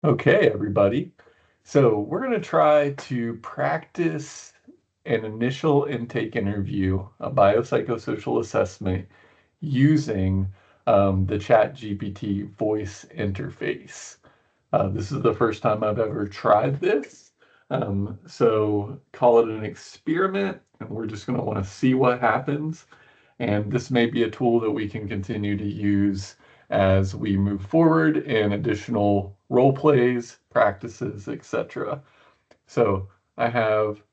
Okay, everybody. So we're going to try to practice an initial intake interview, a biopsychosocial assessment using the Chat GPT voice interface. This is the first time I've ever tried this. So call it an experiment, and we're just going to want to see what happens. And this may be a tool that we can continue to use as we move forward in additional role plays, practices, etc. So I have,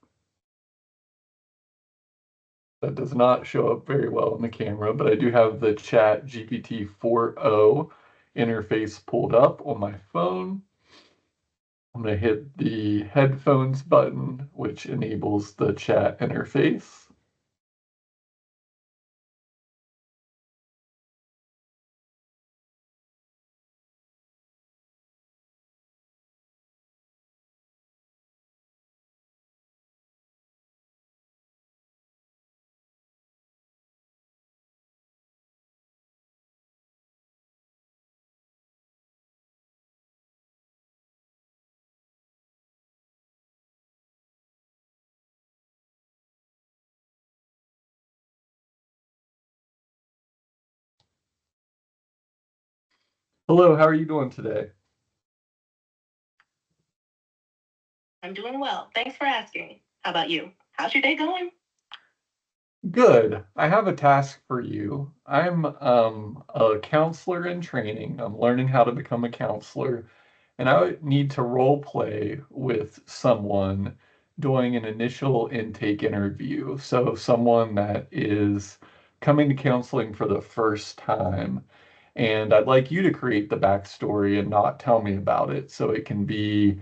that does not show up very well in the camera, but I do have the Chat GPT 4.0 interface pulled up on my phone. I'm going to hit the headphones button, which enables the chat interface. Hello, how are you doing today? I'm doing well. Thanks for asking. How about you? How's your day going? Good. I have a task for you. I'm a counselor in training. I'm learning how to become a counselor, and I need to role play with someone doing an initial intake interview. So someone that is coming to counseling for the first time. And I'd like you to create the backstory and not tell me about it. So it can be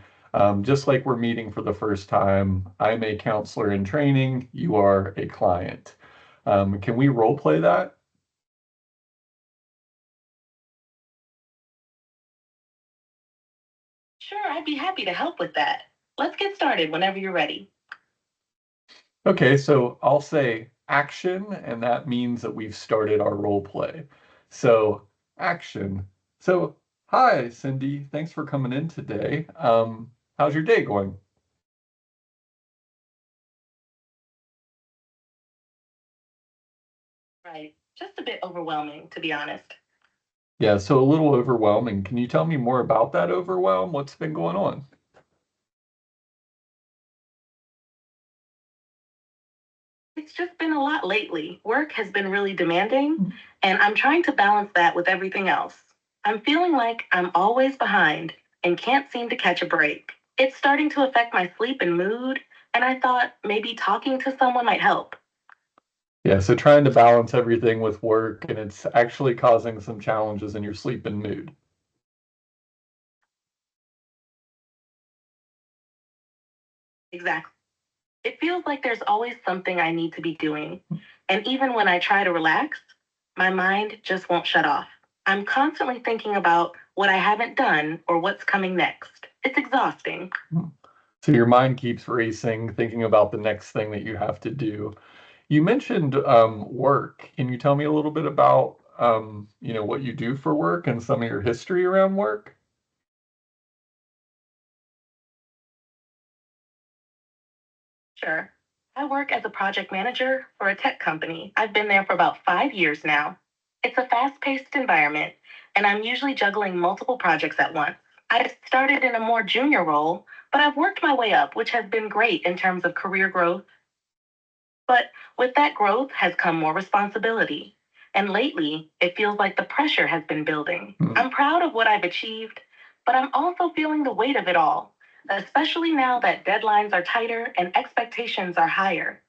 just like we're meeting for the first time. I'm a counselor in training, you are a client. Can we role play that? Sure, I'd be happy to help with that. Let's get started whenever you're ready. Okay, so I'll say action, and that means that we've started our role play. So, action. So, hi, Cindy. Thanks for coming in today. How's your day going? Right. Just a bit overwhelming, to be honest. Yeah, so a little overwhelming. Can you tell me more about that overwhelm? What's been going on? It's just been a lot lately. Work has been really demanding, and I'm trying to balance that with everything else. I'm feeling like I'm always behind and can't seem to catch a break. It's starting to affect my sleep and mood, and I thought maybe talking to someone might help. Yeah, so trying to balance everything with work, and it's actually causing some challenges in your sleep and mood. Exactly. It feels like there's always something I need to be doing. And even when I try to relax, my mind just won't shut off. I'm constantly thinking about what I haven't done or what's coming next. It's exhausting. So your mind keeps racing, thinking about the next thing that you have to do. You mentioned work. Can you tell me a little bit about what you do for work and some of your history around work? Sure. I work as a project manager for a tech company. I've been there for about 5 years now. It's a fast paced environment, and I'm usually juggling multiple projects at once. I started in a more junior role, but I've worked my way up, which has been great in terms of career growth. But with that growth has come more responsibility. And lately, it feels like the pressure has been building. Hmm. I'm proud of what I've achieved, but I'm also feeling the weight of it all, especially now that deadlines are tighter and expectations are higher.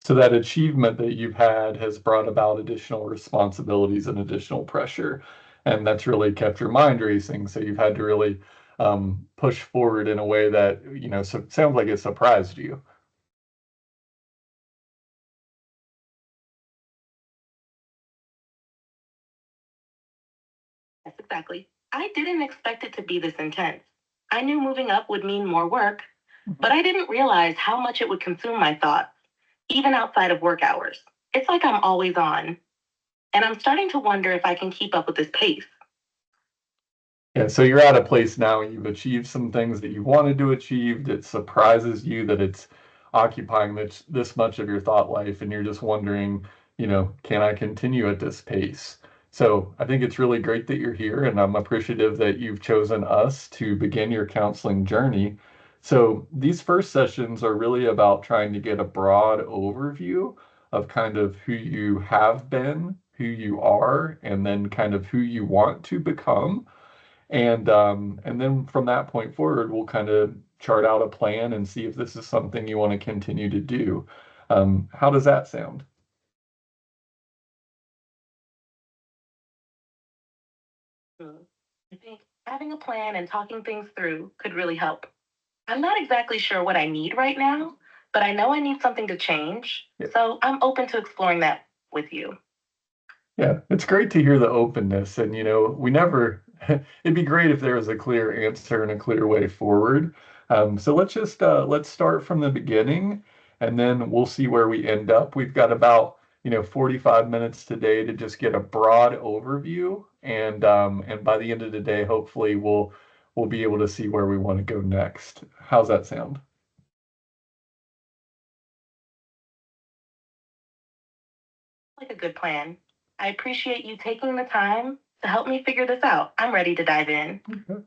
So that achievement that you've had has brought about additional responsibilities and additional pressure, and that's really kept your mind racing. So you've had to really push forward in a way that, so it sounds like it surprised you. Yes, exactly. I didn't expect it to be this intense. I knew moving up would mean more work, but I didn't realize how much it would consume my thoughts, even outside of work hours. It's like I'm always on, and I'm starting to wonder if I can keep up with this pace. Yeah, so you're at a place now, you've achieved some things that you wanted to achieve. It surprises you that it's occupying this much of your thought life, and you're just wondering, can I continue at this pace? So I think it's really great that you're here, and I'm appreciative that you've chosen us to begin your counseling journey. So these first sessions are really about trying to get a broad overview of kind of who you have been, who you are, and then kind of who you want to become. And then from that point forward, we'll kind of chart out a plan and see if this is something you want to continue to do. How does that sound? Hmm. I think having a plan and talking things through could really help. I'm not exactly sure what I need right now, but I know I need something to change. Yeah. So I'm open to exploring that with you. Yeah, it's great to hear the openness. And, we never, it'd be great if there was a clear answer and a clear way forward. So let's start from the beginning and then we'll see where we end up. We've got about, 45 minutes today to just get a broad overview. And by the end of the day, hopefully we'll be able to see where we want to go next. How's that sound? Like a good plan. I appreciate you taking the time to help me figure this out. I'm ready to dive in. Okay.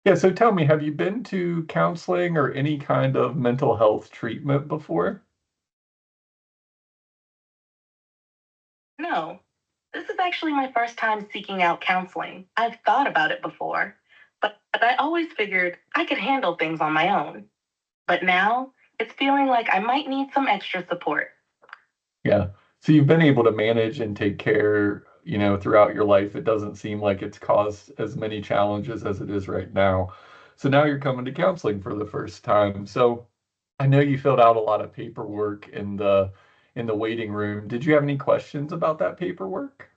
Yeah, so tell me, have you been to counseling or any kind of mental health treatment before? No, this is actually my first time seeking out counseling. I've thought about it before, but I always figured I could handle things on my own. But now it's feeling like I might need some extra support. Yeah. So you've been able to manage and take care, throughout your life. It doesn't seem like it's caused as many challenges as it is right now. So now you're coming to counseling for the first time. So I know you filled out a lot of paperwork in the waiting room. Did you have any questions about that paperwork?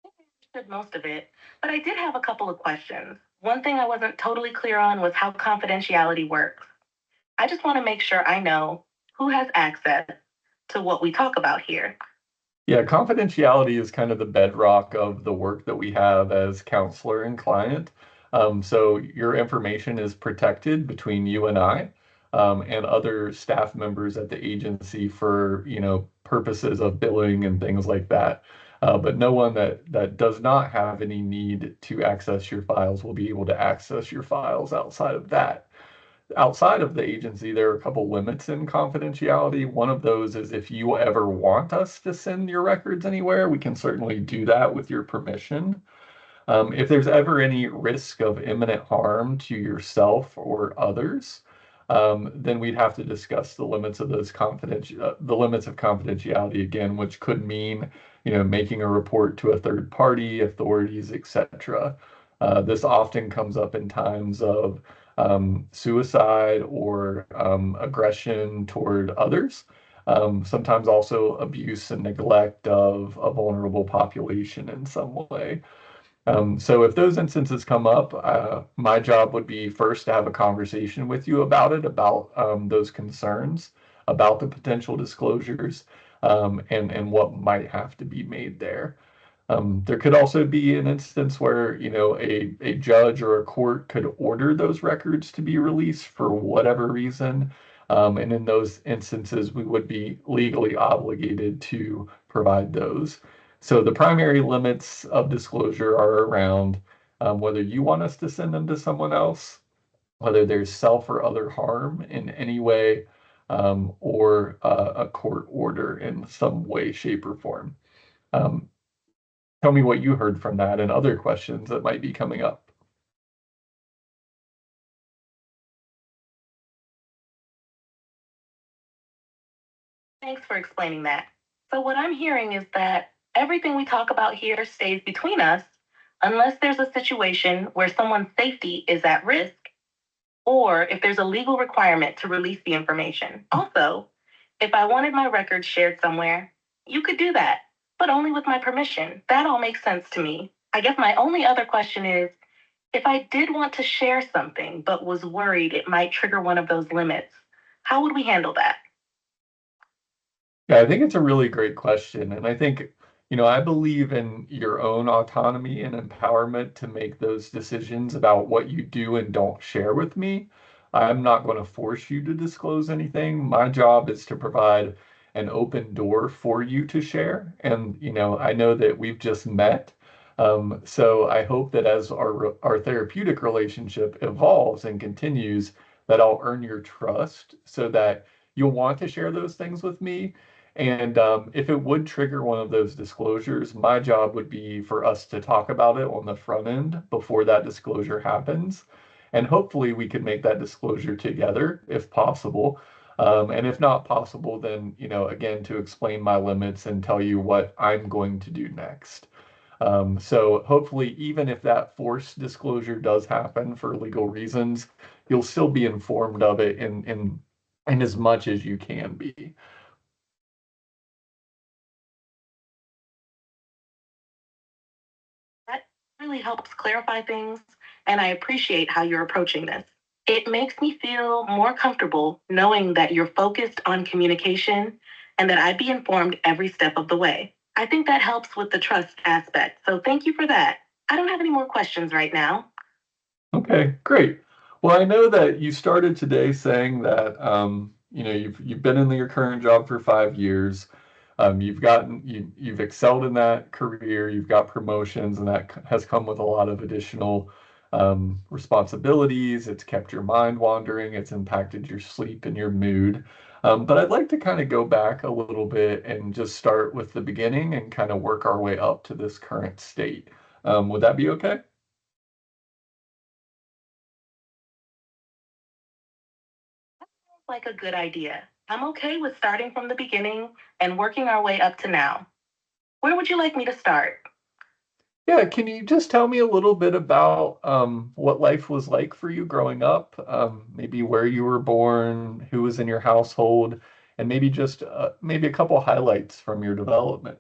I understood most of it, but I did have a couple of questions. One thing I wasn't totally clear on was how confidentiality works. I just want to make sure I know who has access to what we talk about here. Yeah, confidentiality is kind of the bedrock of the work that we have as counselor and client. So your information is protected between you and I, and other staff members at the agency for, purposes of billing and things like that. But no one that does not have any need to access your files will be able to access your files outside of that. Outside of the agency, there are a couple limits in confidentiality. One of those is if you ever want us to send your records anywhere, we can certainly do that with your permission. If there's ever any risk of imminent harm to yourself or others, then we'd have to discuss the limits of confidentiality again, which could mean, making a report to a third party, authorities, etc. This often comes up in times of suicide or aggression toward others. Sometimes also abuse and neglect of a vulnerable population in some way. So if those instances come up, my job would be first to have a conversation with you about it, about those concerns, about the potential disclosures, and what might have to be made there. There could also be an instance where, a judge or a court could order those records to be released for whatever reason. And in those instances, we would be legally obligated to provide those. So the primary limits of disclosure are around whether you want us to send them to someone else, whether there's self or other harm in any way, or a court order in some way, shape, or form. Um, Tell me what you heard from that and other questions that might be coming up. Thanks for explaining that. So, what I'm hearing is that everything we talk about here stays between us unless there's a situation where someone's safety is at risk or if there's a legal requirement to release the information. Also, if I wanted my records shared somewhere, you could do that, but only with my permission. That all makes sense to me. I guess my only other question is if I did want to share something but was worried it might trigger one of those limits, how would we handle that? Yeah, I think it's a really great question. And I think, I believe in your own autonomy and empowerment to make those decisions about what you do and don't share with me. I'm not going to force you to disclose anything. My job is to provide an open door for you to share. And, I know that we've just met. So I hope that as our therapeutic relationship evolves and continues, that I'll earn your trust so that you'll want to share those things with me. And if it would trigger one of those disclosures, my job would be for us to talk about it on the front end before that disclosure happens. And hopefully we could make that disclosure together if possible. And if not possible, then, again, to explain my limits and tell you what I'm going to do next. So hopefully, even if that forced disclosure does happen for legal reasons, you'll still be informed of it in as much as you can be. That really helps clarify things, and I appreciate how you're approaching this. It makes me feel more comfortable knowing that you're focused on communication and that I'd be informed every step of the way. I think that helps with the trust aspect, so thank you for that. I don't have any more questions right now. Okay, great. Well, I know that you started today saying that you've been in your current job for 5 years. You've excelled in that career. You've got promotions, and that has come with a lot of additional responsibilities. It's kept your mind wandering. It's impacted your sleep and your mood. But I'd like to kind of go back a little bit and just start with the beginning and kind of work our way up to this current state. Would that be okay? Like a good idea. I'm okay with starting from the beginning and working our way up to now. Where would you like me to start? Yeah, can you just tell me a little bit about what life was like for you growing up? Maybe where you were born, who was in your household, and maybe just maybe a couple highlights from your development.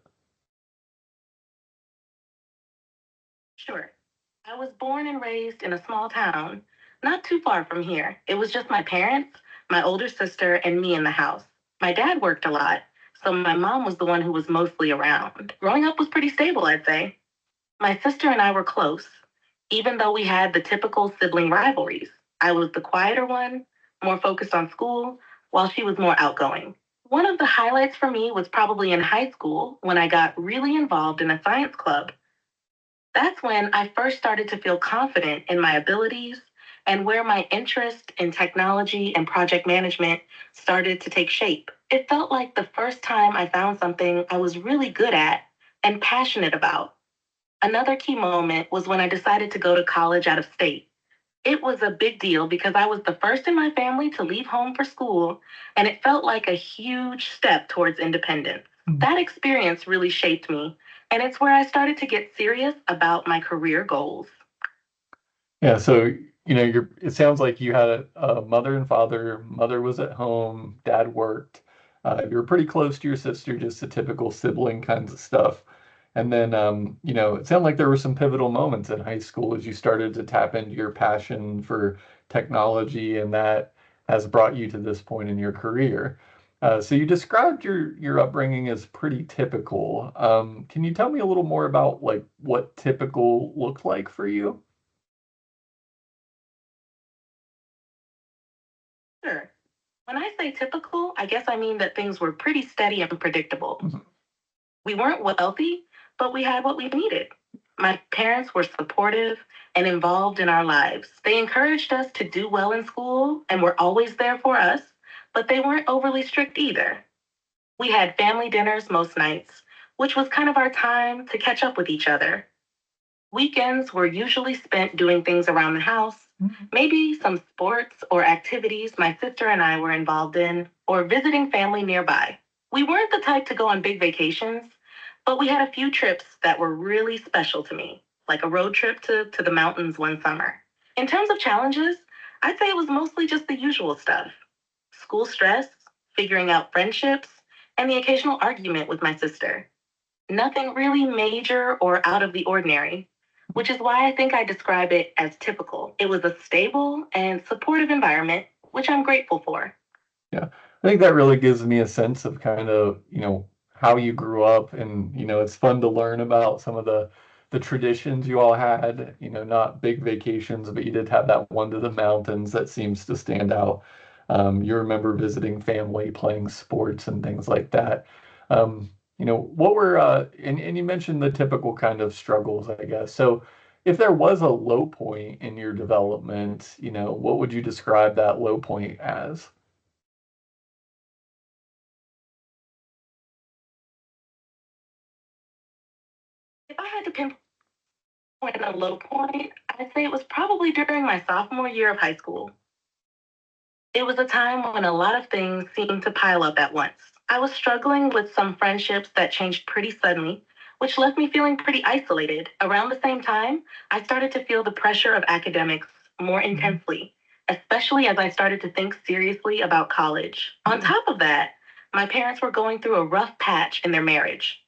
Sure. I was born and raised in a small town, not too far from here. It was just my parents, my older sister, and me in the house. My dad worked a lot, so my mom was the one who was mostly around. Growing up was pretty stable, I'd say. My sister and I were close, even though we had the typical sibling rivalries. I was the quieter one, more focused on school, while she was more outgoing. One of the highlights for me was probably in high school when I got really involved in a science club. That's when I first started to feel confident in my abilities and where my interest in technology and project management started to take shape. It felt like the first time I found something I was really good at and passionate about. Another key moment was when I decided to go to college out of state. It was a big deal because I was the first in my family to leave home for school, and it felt like a huge step towards independence. That experience really shaped me, and it's where I started to get serious about my career goals. Yeah, so it sounds like you had a mother and father. Mother was at home, dad worked. You were pretty close to your sister, just the typical sibling kinds of stuff. And then, it sounded like there were some pivotal moments in high school as you started to tap into your passion for technology, and that has brought you to this point in your career. So you described your upbringing as pretty typical. Can you tell me a little more about like what typical looked like for you? Sure. When I say typical, I guess I mean that things were pretty steady and predictable. Mhm. We weren't wealthy, but we had what we needed. My parents were supportive and involved in our lives. They encouraged us to do well in school and were always there for us, but they weren't overly strict either. We had family dinners most nights, which was kind of our time to catch up with each other. Weekends were usually spent doing things around the house, maybe some sports or activities my sister and I were involved in, or visiting family nearby. We weren't the type to go on big vacations, but we had a few trips that were really special to me, like a road trip to the mountains one summer. In terms of challenges, I'd say it was mostly just the usual stuff: school stress, figuring out friendships, and the occasional argument with my sister. Nothing really major or out of the ordinary, which is why I think I describe it as typical. It was a stable and supportive environment, which I'm grateful for. Yeah, I think that really gives me a sense of kind of, how you grew up, and it's fun to learn about some of the traditions you all had. Not big vacations, but you did have that one to the mountains that seems to stand out. You remember visiting family, playing sports, and things like that. Um, what were and you mentioned the typical kind of struggles, I guess. So if there was a low point in your development, what would you describe that low point as? If I had to pinpoint a low point, I'd say it was probably during my sophomore year of high school. It was a time when a lot of things seemed to pile up at once. I was struggling with some friendships that changed pretty suddenly, which left me feeling pretty isolated. Around the same time, I started to feel the pressure of academics more intensely, especially as I started to think seriously about college. On top of that, my parents were going through a rough patch in their marriage.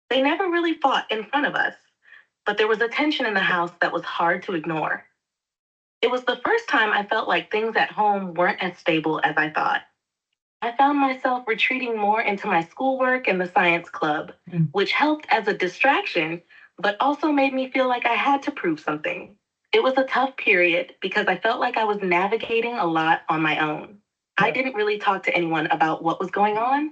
They never really fought in front of us, but there was a tension in the house that was hard to ignore. It was the first time I felt like things at home weren't as stable as I thought. I found myself retreating more into my schoolwork and the science club, which helped as a distraction, but also made me feel like I had to prove something. It was a tough period because I felt like I was navigating a lot on my own. I didn't really talk to anyone about what was going on,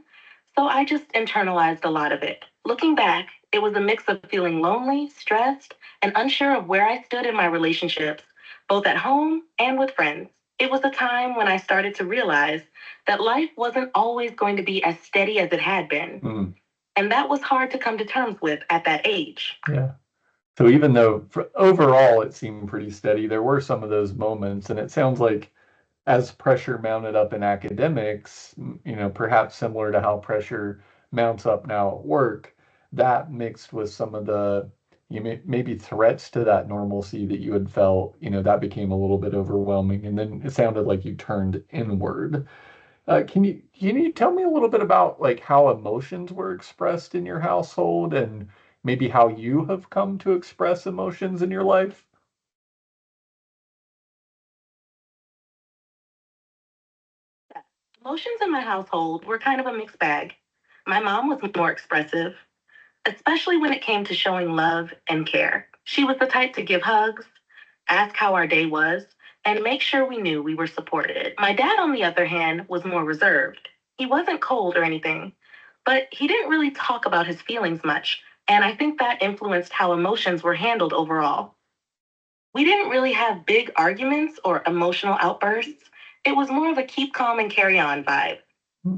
so I just internalized a lot of it. Looking back, it was a mix of feeling lonely, stressed, and unsure of where I stood in my relationships, both at home and with friends. It was a time when I started to realize that life wasn't always going to be as steady as it had been. And that was hard to come to terms with at that age. Yeah. So even though overall it seemed pretty steady, there were some of those moments, and it sounds like as pressure mounted up in academics, perhaps similar to how pressure mounts up now at work, that mixed with some of the maybe threats to that normalcy that you had felt, that became a little bit overwhelming, and then it sounded like you turned inward. Can you tell me a little bit about like how emotions were expressed in your household and maybe how you have come to express emotions in your life? Emotions in my household were kind of a mixed bag. My mom was more expressive, especially when it came to showing love and care. She was the type to give hugs, ask how our day was, and make sure we knew we were supported. My dad, on the other hand, was more reserved. He wasn't cold or anything, but he didn't really talk about his feelings much, and I think that influenced how emotions were handled overall. We didn't really have big arguments or emotional outbursts. It was more of a keep calm and carry on vibe.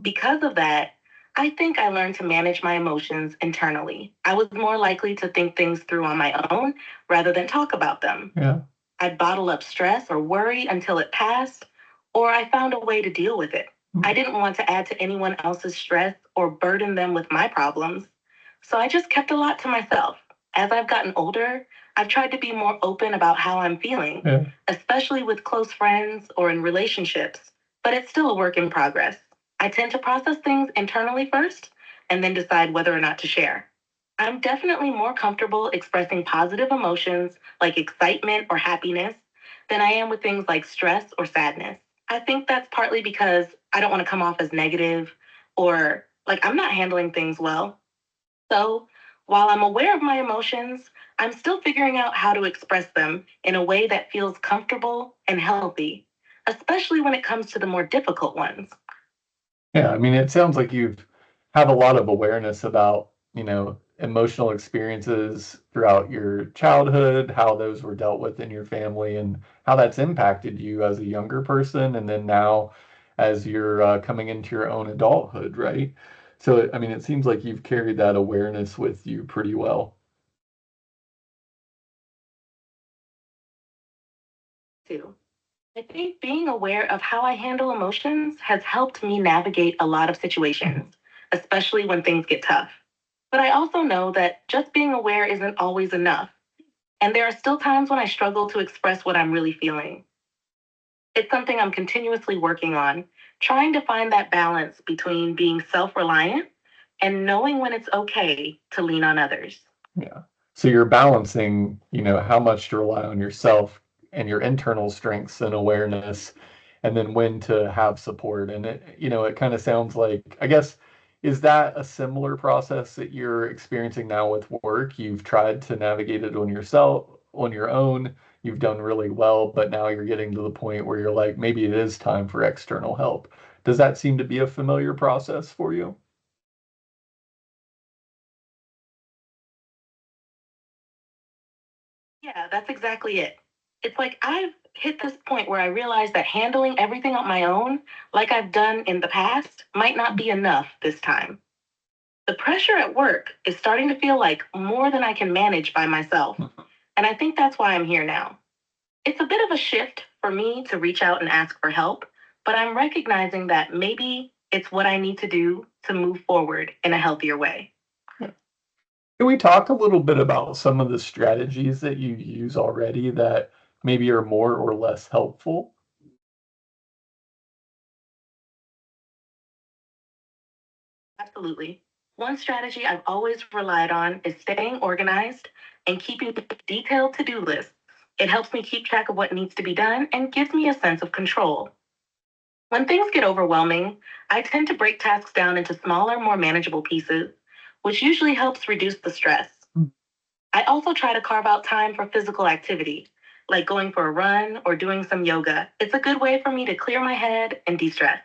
Because of that, I think I learned to manage my emotions internally. I was more likely to think things through on my own rather than talk about them. Yeah. I'd bottle up stress or worry until it passed, or I found a way to deal with it. I didn't want to add to anyone else's stress or burden them with my problems, so I just kept a lot to myself. As I've gotten older, I've tried to be more open about how I'm feeling, especially with close friends or in relationships, but it's still a work in progress. I tend to process things internally first and then decide whether or not to share. I'm definitely more comfortable expressing positive emotions like excitement or happiness than I am with things like stress or sadness. I think that's partly because I don't want to come off as negative or like I'm not handling things well. So while I'm aware of my emotions, I'm still figuring out how to express them in a way that feels comfortable and healthy, especially when it comes to the more difficult ones. Yeah, I mean, it sounds like you've have a lot of awareness about, emotional experiences throughout your childhood, how those were dealt with in your family, and how that's impacted you as a younger person, and then now as you're coming into your own adulthood, right? So, I mean, it seems like you've carried that awareness with you pretty well. Too. I think being aware of how I handle emotions has helped me navigate a lot of situations, especially when things get tough. But I also know that just being aware isn't always enough. And there are still times when I struggle to express what I'm really feeling. It's something I'm continuously working on, trying to find that balance between being self reliant and knowing when it's okay to lean on others. Yeah. So you're balancing, how much to rely on yourself and your internal strengths and awareness, and then when to have support. And it kind of sounds like, I guess, Is that a similar process that you're experiencing now with work? You've tried to navigate it on yourself, on your own. You've done really well, but now you're getting to the point where you're like, maybe it is time for external help. Does that seem to be a familiar process for you? Yeah, that's exactly it. It's like I've hit this point where I realize that handling everything on my own, like I've done in the past, might not be enough this time. The pressure at work is starting to feel like more than I can manage by myself. And I think that's why I'm here now. It's a bit of a shift for me to reach out and ask for help, but I'm recognizing that maybe it's what I need to do to move forward in a healthier way. Can we talk a little bit about some of the strategies that you use already that maybe are more or less helpful? Absolutely. One strategy I've always relied on is staying organized and keeping detailed to do lists. It helps me keep track of what needs to be done and gives me a sense of control. When things get overwhelming, I tend to break tasks down into smaller, more manageable pieces, which usually helps reduce the stress. I also try to carve out time for physical activity, like going for a run or doing some yoga. It's a good way for me to clear my head and de stress.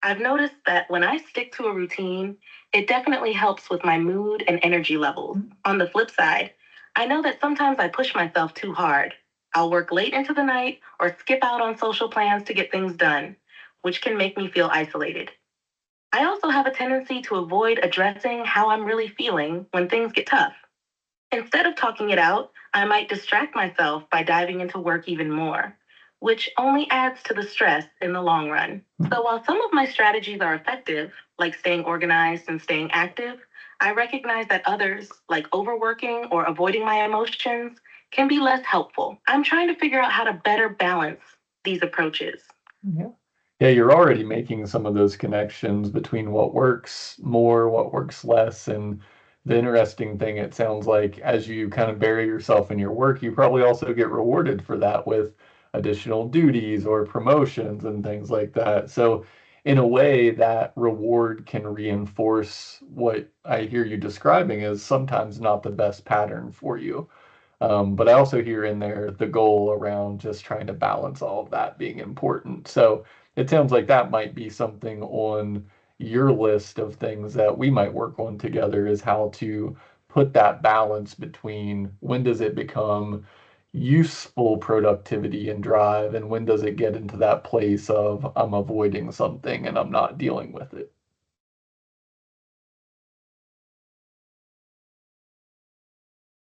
I've noticed that when I stick to a routine, it definitely helps with my mood and energy levels. On the flip side, I know that sometimes I push myself too hard. I'll work late into the night or skip out on social plans to get things done, which can make me feel isolated. I also have a tendency to avoid addressing how I'm really feeling when things get tough. Instead of talking it out, I might distract myself by diving into work even more, which only adds to the stress in the long run. So while some of my strategies are effective, like staying organized and staying active, I recognize that others, like overworking or avoiding my emotions, can be less helpful. I'm trying to figure out how to better balance these approaches. Yeah. Yeah, you're already making some of those connections between what works more, what works less. And the interesting thing, it sounds like as you kind of bury yourself in your work, you probably also get rewarded for that with additional duties or promotions and things like that. So, in a way, that reward can reinforce what I hear you describing as sometimes not the best pattern for you. But I also hear in there the goal around just trying to balance all of that being important. So it sounds like that might be something on your list of things that we might work on together is how to put that balance between when does it become useful productivity and drive, and when does it get into that place of I'm avoiding something and I'm not dealing with it.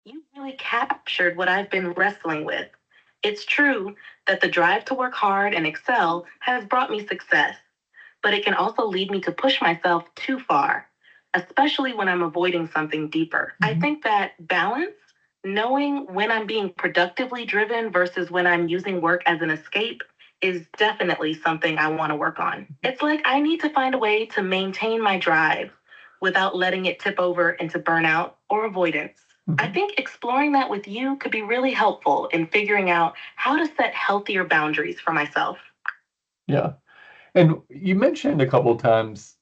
You really captured what I've been wrestling with. It's true that the drive to work hard and excel has brought me success, but it can also lead me to push myself too far, especially when I'm avoiding something deeper. I think that balance, knowing when I'm being productively driven versus when I'm using work as an escape, is definitely something I want to work on. It's like I need to find a way to maintain my drive without letting it tip over into burnout or avoidance. I think exploring that with you could be really helpful in figuring out how to set healthier boundaries for myself. Yeah. And you mentioned a couple times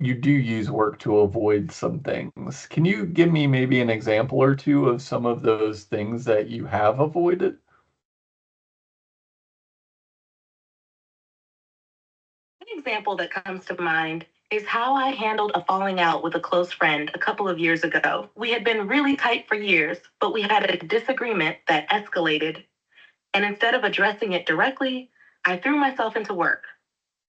you do use work to avoid some things. Can you give me maybe an example or two of some of those things that you have avoided? An example that comes to mind is how I handled a falling out with a close friend a couple of years ago. We had been really tight for years, but we had a disagreement that escalated, and instead of addressing it directly, I threw myself into work.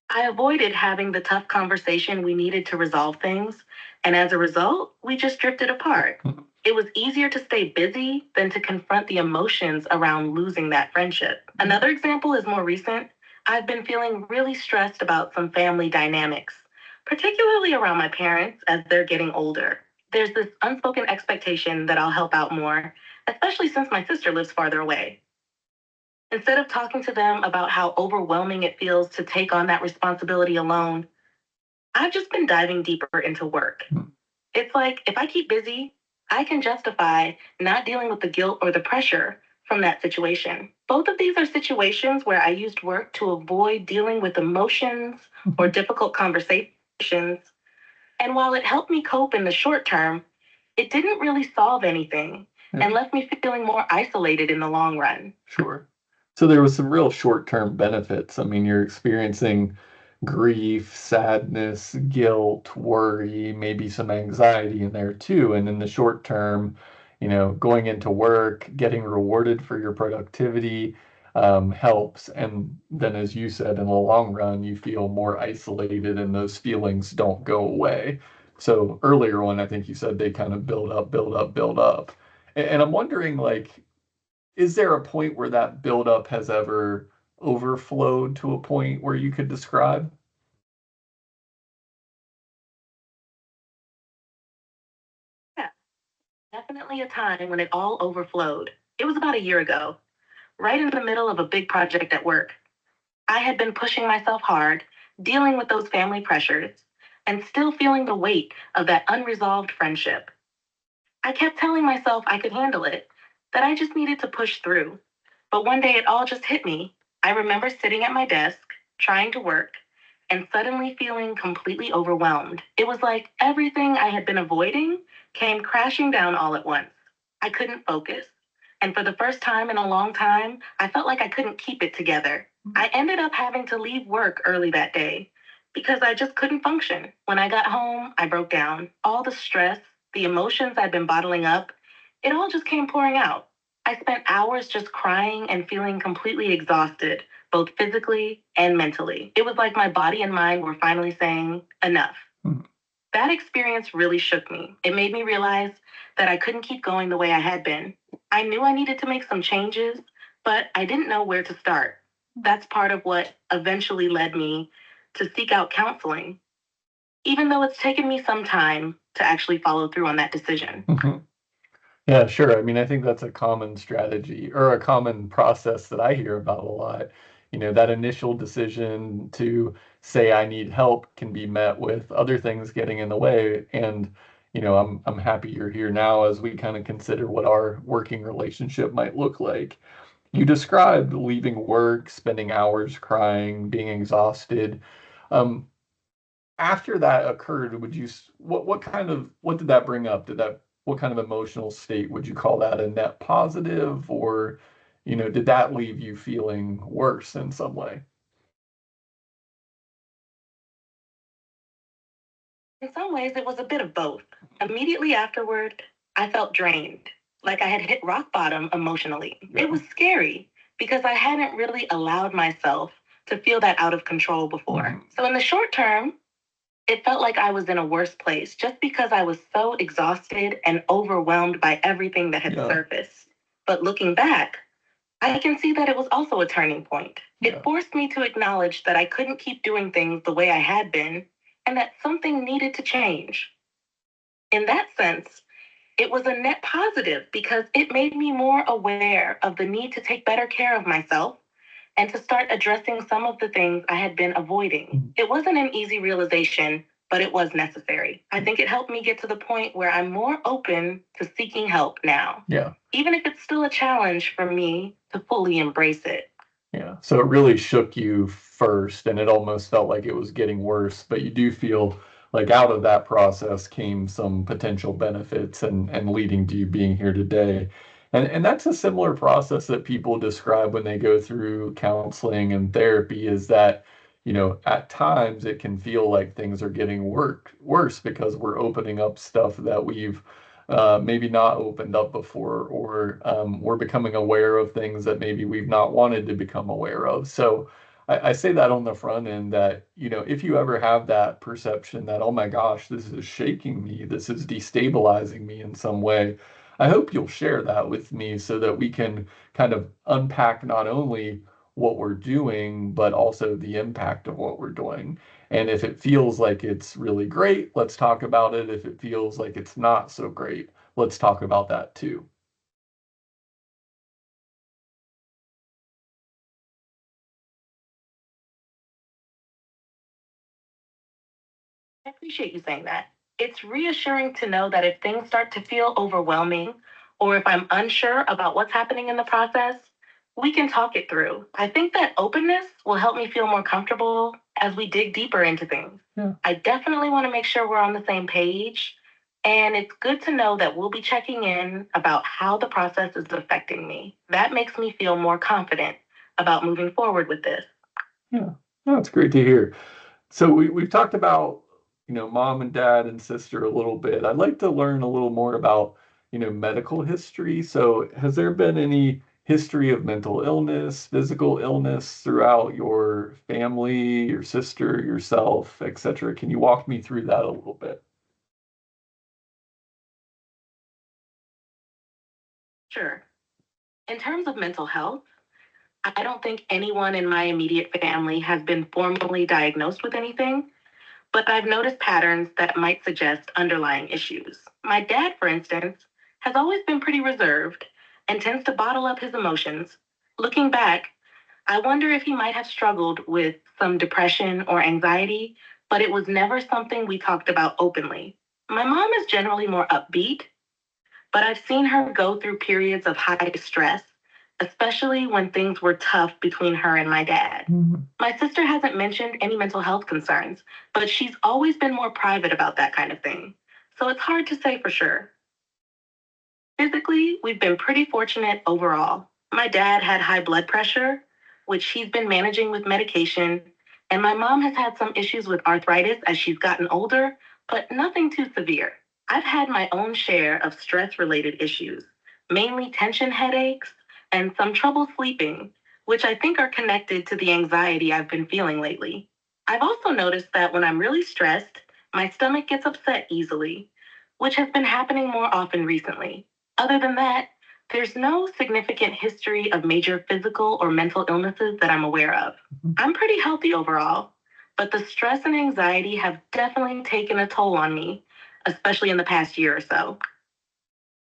I avoided having the tough conversation we needed to resolve things, and as a result, we just drifted apart. It was easier to stay busy than to confront the emotions around losing that friendship. Another example is more recent. I've been feeling really stressed about some family dynamics, particularly around my parents as they're getting older. There's this unspoken expectation that I'll help out more, especially since my sister lives farther away. Instead of talking to them about how overwhelming it feels to take on that responsibility alone, I've just been diving deeper into work. It's like if I keep busy, I can justify not dealing with the guilt or the pressure from that situation. Both of these are situations where I used work to avoid dealing with emotions or difficult conversations, And while it helped me cope in the short term, it didn't really solve anything and left me feeling more isolated in the long run. Sure. So there was some real short-term benefits. I mean, you're experiencing grief, sadness, guilt, worry, maybe some anxiety in there too. And in the short term, going into work, getting rewarded for your productivity, helps. And then, as you said, in the long run, you feel more isolated and those feelings don't go away. So earlier on, I think you said they kind of build up, build up, build up. And I'm wondering, like, is there a point where that buildup has ever overflowed to a point where you could describe? Yeah, definitely a time when it all overflowed. It was about a year ago, right in the middle of a big project at work. I had been pushing myself hard, dealing with those family pressures, and still feeling the weight of that unresolved friendship. I kept telling myself I could handle it, that I just needed to push through. But one day it all just hit me. I remember sitting at my desk, trying to work, and suddenly feeling completely overwhelmed. It was like everything I had been avoiding came crashing down all at once. I couldn't focus. And for the first time in a long time, I felt like I couldn't keep it together. I ended up having to leave work early that day because I just couldn't function. When I got home, I broke down. All the stress, the emotions I'd been bottling up, it all just came pouring out. I spent hours just crying and feeling completely exhausted, both physically and mentally. It was like my body and mind were finally saying, enough. Mhm. That experience really shook me. It made me realize that I couldn't keep going the way I had been. I knew I needed to make some changes, but I didn't know where to start. That's part of what eventually led me to seek out counseling, even though it's taken me some time to actually follow through on that decision. Mhm. Yeah, sure. I mean, I think that's a common strategy or a common process that I hear about a lot. That initial decision to say I need help can be met with other things getting in the way. And, I'm happy you're here now as we kind of consider what our working relationship might look like. You described leaving work, spending hours crying, being exhausted. Um, After that occurred, what did that bring up? What kind of emotional state would you call that? A net positive, or, did that leave you feeling worse in some way? In some ways, it was a bit of both. Immediately afterward, I felt drained, like I had hit rock bottom emotionally. Yeah. It was scary because I hadn't really allowed myself to feel that out of control before. So, in the short term, it felt like I was in a worse place just because I was so exhausted and overwhelmed by everything that had surfaced. But looking back, I can see that it was also a turning point. Yeah. It forced me to acknowledge that I couldn't keep doing things the way I had been and that something needed to change. In that sense, it was a net positive because it made me more aware of the need to take better care of myself and to start addressing some of the things I had been avoiding. It wasn't an easy realization, but it was necessary. I think it helped me get to the point where I'm more open to seeking help now. Yeah. Even if it's still a challenge for me to fully embrace it. Yeah. So it really shook you first, and it almost felt like it was getting worse, but you do feel like out of that process came some potential benefits and leading to you being here today. And that's a similar process that people describe when they go through counseling and therapy is that, at times it can feel like things are getting worse because we're opening up stuff that we've maybe not opened up before, or we're becoming aware of things that maybe we've not wanted to become aware of. So I say that on the front end that, if you ever have that perception that, oh my gosh, this is shaking me, this is destabilizing me in some way, I hope you'll share that with me so that we can kind of unpack not only what we're doing, but also the impact of what we're doing. And if it feels like it's really great, let's talk about it. If it feels like it's not so great, let's talk about that too. I appreciate you saying that. It's reassuring to know that if things start to feel overwhelming or if I'm unsure about what's happening in the process, we can talk it through. I think that openness will help me feel more comfortable as we dig deeper into things. Yeah. I definitely want to make sure we're on the same page. And it's good to know that we'll be checking in about how the process is affecting me. That makes me feel more confident about moving forward with this. Yeah. No, it's great to hear. So we've talked about, mom and dad and sister a little bit. I'd like to learn a little more about, medical history. So has there been any history of mental illness, physical illness throughout your family, your sister, yourself, etc.? Can you walk me through that a little bit? Sure. In terms of mental health, I don't think anyone in my immediate family has been formally diagnosed with anything, but I've noticed patterns that might suggest underlying issues. My dad, for instance, has always been pretty reserved and tends to bottle up his emotions. Looking back, I wonder if he might have struggled with some depression or anxiety, but it was never something we talked about openly. My mom is generally more upbeat, but I've seen her go through periods of high stress, especially when things were tough between her and my dad. My sister hasn't mentioned any mental health concerns, but she's always been more private about that kind of thing. So it's hard to say for sure. Physically, we've been pretty fortunate overall. My dad had high blood pressure, which he's been managing with medication, and my mom has had some issues with arthritis as she's gotten older, but nothing too severe. I've had my own share of stress related issues, mainly tension headaches and some trouble sleeping, which I think are connected to the anxiety I've been feeling lately. I've also noticed that when I'm really stressed, my stomach gets upset easily, which has been happening more often recently. Other than that, there's no significant history of major physical or mental illnesses that I'm aware of. I'm pretty healthy overall, but the stress and anxiety have definitely taken a toll on me, especially in the past year or so.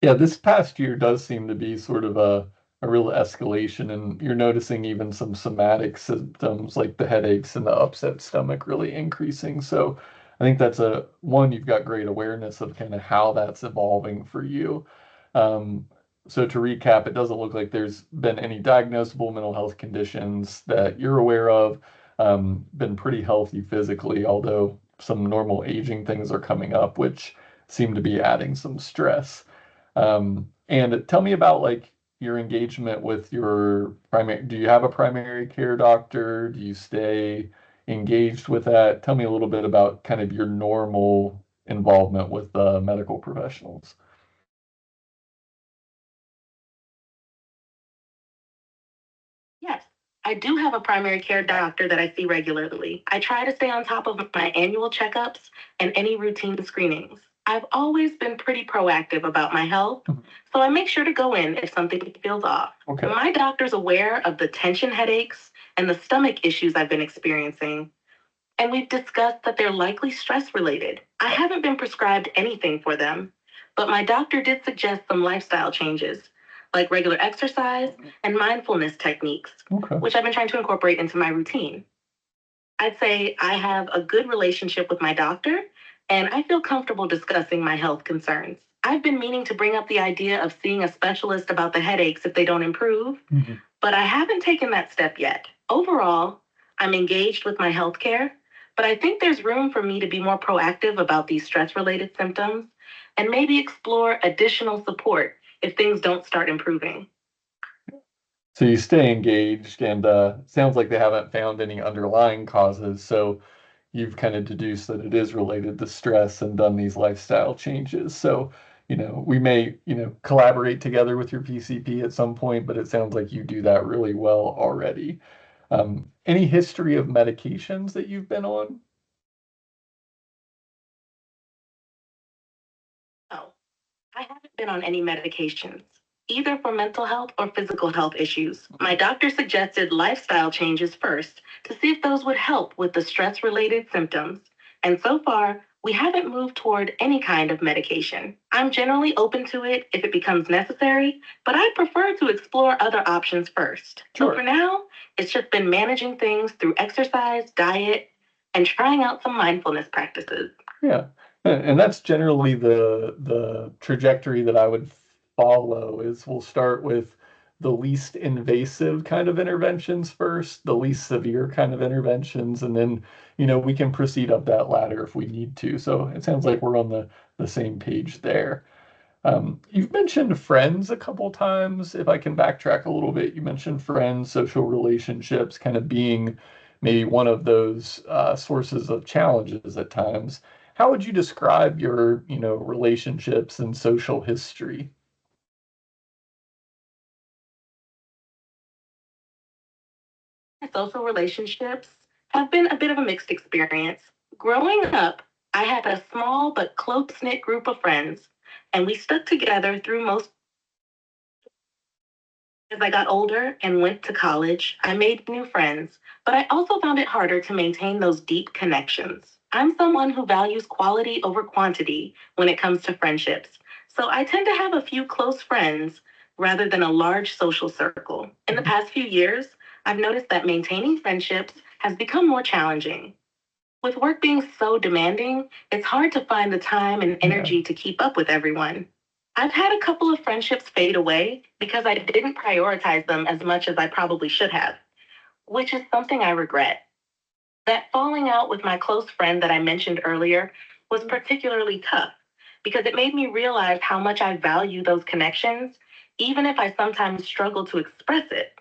Yeah, this past year does seem to be sort of a real escalation, and you're noticing even some somatic symptoms like the headaches and the upset stomach really increasing. So I think that's a one, you've got great awareness of kind of how that's evolving for you. Um, so to recap, it doesn't look like there's been any diagnosable mental health conditions that you're aware of. Been pretty healthy physically, although some normal aging things are coming up, which seem to be adding some stress. And tell me about like your engagement with your primary. Do you have a primary care doctor? Do you stay engaged with that? Tell me a little bit about kind of your normal involvement with medical professionals. Yes, I do have a primary care doctor that I see regularly. I try to stay on top of my annual checkups and any routine screenings. I've always been pretty proactive about my health, so I make sure to go in if something feels off. Okay. My doctor's aware of the tension headaches and the stomach issues I've been experiencing, and we've discussed that they're likely stress related. I haven't been prescribed anything for them, but my doctor did suggest some lifestyle changes, like regular exercise and mindfulness techniques, Okay. which I've been trying to incorporate into my routine. I'd say I have a good relationship with my doctor, and I feel comfortable discussing my health concerns. I've been meaning to bring up the idea of seeing a specialist about the headaches if they don't improve, but I haven't taken that step yet. Overall, I'm engaged with my healthcare, but I think there's room for me to be more proactive about these stress related symptoms and maybe explore additional support if things don't start improving. So you stay engaged, and sounds like they haven't found any underlying causes. So you've kind of deduced that it is related to stress and done these lifestyle changes. So, we may, collaborate together with your PCP at some point, but it sounds like you do that really well already. Any history of medications that you've been on? Oh, I haven't been on any medications, either for mental health or physical health issues. My doctor suggested lifestyle changes first to see if those would help with the stress related symptoms. And so far, we haven't moved toward any kind of medication. I'm generally open to it if it becomes necessary, but I prefer to explore other options first. So for now, it's just been managing things through exercise, diet, and trying out some mindfulness practices. Yeah. And that's generally the trajectory that I would follow is we'll start with the least invasive kind of interventions first, the least severe kind of interventions, and then, we can proceed up that ladder if we need to. So it sounds like we're on the same page there. You've mentioned friends a couple times. If I can backtrack a little bit, you mentioned friends, social relationships kind of being maybe one of those sources of challenges at times. How would you describe your, relationships and social history? Social relationships have been a bit of a mixed experience. Growing up, I had a small but close knit group of friends, and we stuck together through most. As I got older and went to college, I made new friends, but I also found it harder to maintain those deep connections. I'm someone who values quality over quantity when it comes to friendships, so I tend to have a few close friends rather than a large social circle. In the past few years, I've noticed that maintaining friendships has become more challenging. With work being so demanding, it's hard to find the time and energy to keep up with everyone. I've had a couple of friendships fade away because I didn't prioritize them as much as I probably should have, which is something I regret. That falling out with my close friend that I mentioned earlier was particularly tough because it made me realize how much I value those connections, even if I sometimes struggle to express it.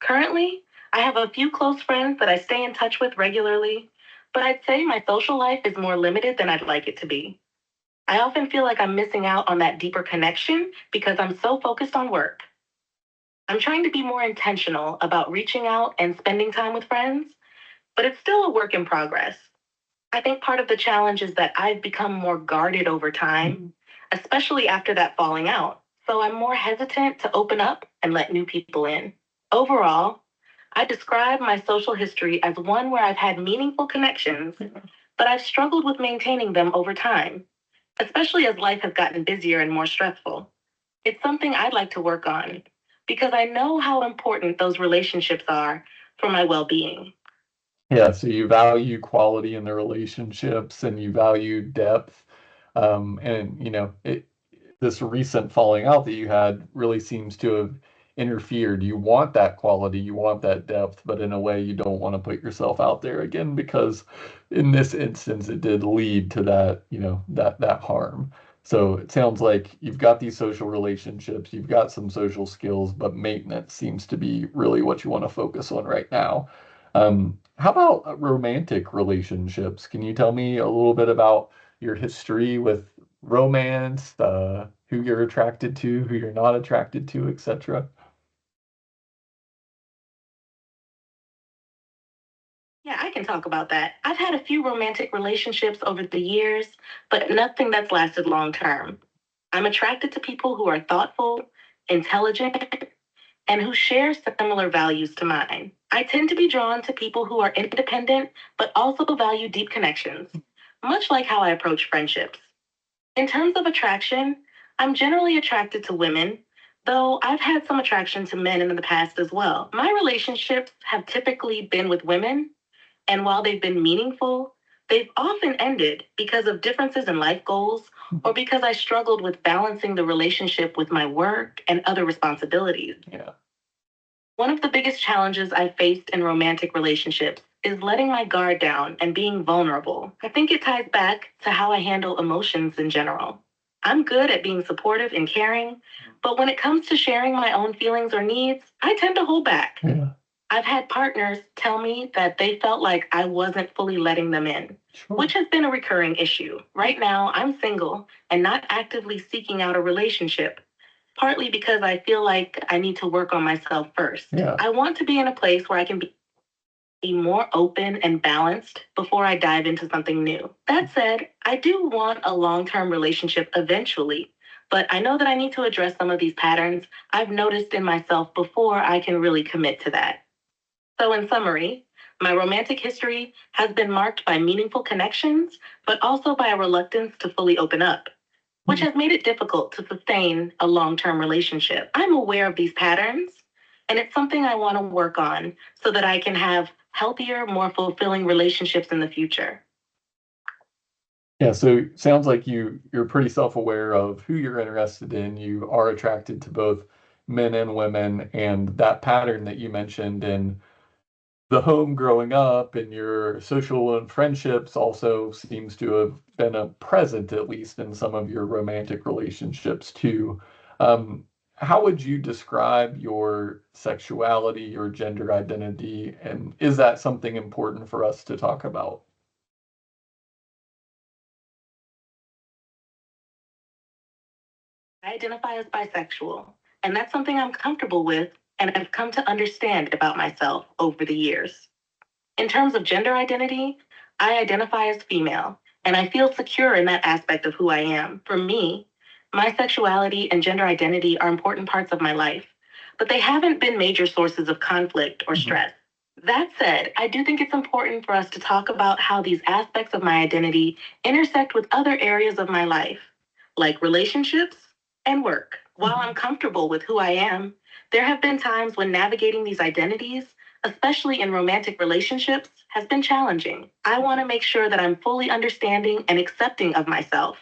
Currently, I have a few close friends that I stay in touch with regularly, but I'd say my social life is more limited than I'd like it to be. I often feel like I'm missing out on that deeper connection because I'm so focused on work. I'm trying to be more intentional about reaching out and spending time with friends, but it's still a work in progress. I think part of the challenge is that I've become more guarded over time, especially after that falling out. So I'm more hesitant to open up and let new people in. Overall, I describe my social history as one where I've had meaningful connections, but I've struggled with maintaining them over time, especially as life has gotten busier and more stressful. It's something I'd like to work on because I know how important those relationships are for my well being. Yeah, so you value quality in the relationships and you value depth. And this recent falling out that you had really seems to have interfered. You want that quality, you want that depth, but in a way you don't want to put yourself out there again because in this instance it did lead to that, that harm. So it sounds like you've got these social relationships, you've got some social skills, but maintenance seems to be really what you want to focus on right now. How about romantic relationships? Can you tell me a little bit about your history with romance, who you're attracted to, who you're not attracted to, etc.? Yeah, I can talk about that. I've had a few romantic relationships over the years, but nothing that's lasted long term. I'm attracted to people who are thoughtful, intelligent, and who share similar values to mine. I tend to be drawn to people who are independent, but also value deep connections, much like how I approach friendships. In terms of attraction, I'm generally attracted to women, though I've had some attraction to men in the past as well. My relationships have typically been with women, and while they've been meaningful, they've often ended because of differences in life goals or because I struggled with balancing the relationship with my work and other responsibilities. Yeah. One of the biggest challenges I've faced in romantic relationships is letting my guard down and being vulnerable. I think it ties back to how I handle emotions in general. I'm good at being supportive and caring, but when it comes to sharing my own feelings or needs, I tend to hold back. Yeah, I've had partners tell me that they felt like I wasn't fully letting them in, sure. which has been a recurring issue. Right now, I'm single and not actively seeking out a relationship, partly because I feel like I need to work on myself first. Yeah. I want to be in a place where I can be more open and balanced before I dive into something new. That said, I do want a long term relationship eventually, but I know that I need to address some of these patterns I've noticed in myself before I can really commit to that. So, in summary, my romantic history has been marked by meaningful connections, but also by a reluctance to fully open up, which has made it difficult to sustain a long term relationship. I'm aware of these patterns, and it's something I want to work on so that I can have healthier, more fulfilling relationships in the future. Yeah, so sounds like you're pretty self-aware of who you're interested in. You are attracted to both, men and women, and that pattern that you mentioned in the home growing up and your social and friendships also seems to have been a present, at least in some of your romantic relationships too. Um, how would you describe your sexuality, your gender identity, and is that something important for us to talk about? I identify as bisexual, and that's something I'm comfortable with and I've come to understand about myself over the years. In terms of gender identity, I identify as female, and I feel secure in that aspect of who I am. For me, my sexuality and gender identity are important parts of my life, but they haven't been major sources of conflict or stress. That said, I do think it's important for us to talk about how these aspects of my identity intersect with other areas of my life, like relationships and work. While I'm comfortable with who I am, there have been times when navigating these identities, especially in romantic relationships, has been challenging. I want to make sure that I'm fully understanding and accepting of myself,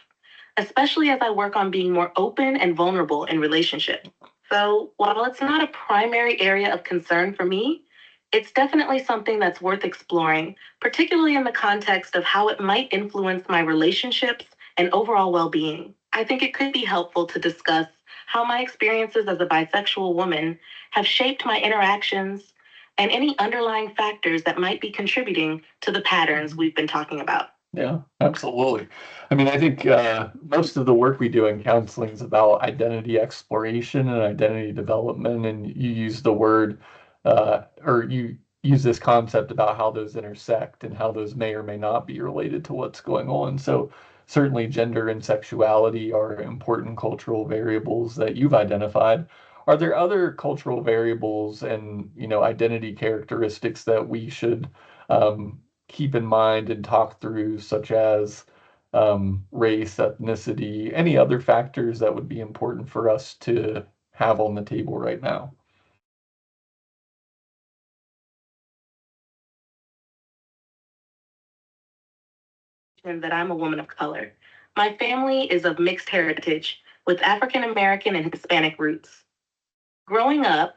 especially as I work on being more open and vulnerable in relationships. So, while it's not a primary area of concern for me, it's definitely something that's worth exploring, particularly in the context of how it might influence my relationships and overall well being. I think it could be helpful to discuss how my experiences as a bisexual woman have shaped my interactions and any underlying factors that might be contributing to the patterns we've been talking about. Yeah, absolutely. I mean, I think most of the work we do in counseling is about identity exploration and identity development. And you use the word, or you use this concept about how those intersect and how those may or may not be related to what's going on. So, certainly, gender and sexuality are important cultural variables that you've identified. Are there other cultural variables and, identity characteristics that we should keep in mind and talk through, such as race, ethnicity, any other factors that would be important for us to have on the table right now? And that I'm a woman of color. My family is of mixed heritage with African American and Hispanic roots. Growing up,